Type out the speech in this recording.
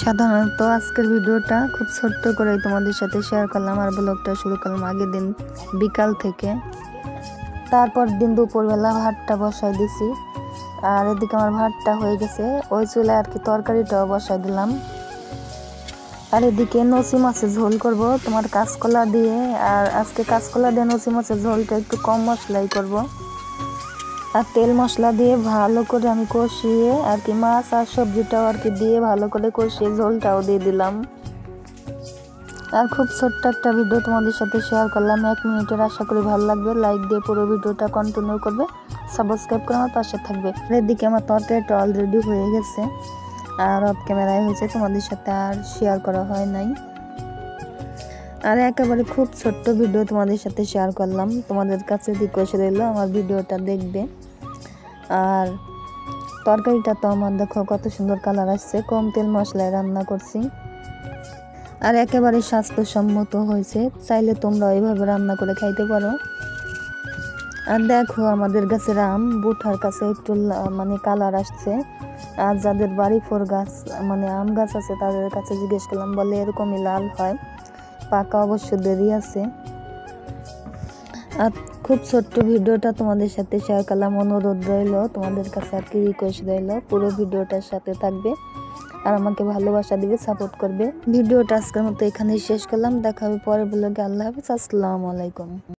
সাধারণত আজকের ভিডিওটা খুব ছোট্ট করে তোমাদের সাথে শেয়ার করলাম আর ব্লগটা শুরু করলাম আগের দিন বিকাল থেকে। তারপর দিন দুপুরবেলা ভাতটা বসাই দিছি আর এদিকে আমার ভাতটা হয়ে গেছে, ওই চুলায় আর কি তরকারিটাও বসাই দিলাম। আর এদিকে নসি মাছের ঝোল করব তোমার কাঁচকলা দিয়ে, আর আজকে কাঁচকলা দিয়ে নসি মাছের ঝোলটা একটু কম মশলাই করব। আর তেল মশলা দিয়ে ভালো করে আমি কষিয়ে আর কি মাছ আর সবজিটাও আর কি দিয়ে ভালো করে কষিয়ে ঝোলটাও দিয়ে দিলাম। আর খুব ছোট্ট একটা ভিডিও তোমাদের সাথে শেয়ার করলাম, 1 মিনিটের। আশা করি ভালো লাগবে। লাইক দিয়ে পুরো ভিডিওটা কন্টিনিউ করবে, সাবস্ক্রাইব করে আমার পাশে থাকবে। এদিকে আমার তরকারিটা অলরেডি হয়ে গেছে আর অফ ক্যামেরায় হয়েছে, তোমাদের সাথে আর শেয়ার করা হয় নাই। আর একেবারে খুব ছোট্ট ভিডিও তোমাদের সাথে শেয়ার করলাম, তোমাদের কাছে রিকোয়েস্ট রইল আমার ভিডিওটা দেখবে। আর তরকারিটা তো আমার দেখো কত সুন্দর কালার আসছে, কম তেল মশলায় রান্না করছি আর একেবারে স্বাস্থ্যসম্মত হয়েছে। চাইলে তোমরা এইভাবে রান্না করে খাইতে পারো। আর দেখো আমাদের গাছের আম বুঠার কাছে একটু মানে কালার আসছে। আর যাদের বাড়ি ফোর গাছ মানে আম গাছ আছে তাদের কাছে জিজ্ঞেস করলাম, বলে এরকমই লাল হয়, পাকা অবশ্য দেরি আছে। আর খুব ছোট্ট ভিডিওটা তোমাদের সাথে শেয়ার করলাম, অনুরোধ রইল তোমাদের কাছে আর কি রিকোয়েস্ট রইল, পুরো ভিডিওটার সাথে থাকবে আর আমাকে ভালোবাসা দিবে, সাপোর্ট করবে। ভিডিওটা আজকের মতো এখানেই শেষ করলাম, দেখা হবে পরের ব্লগে। আল্লাহ হাফেজ, আসসালামু আলাইকুম।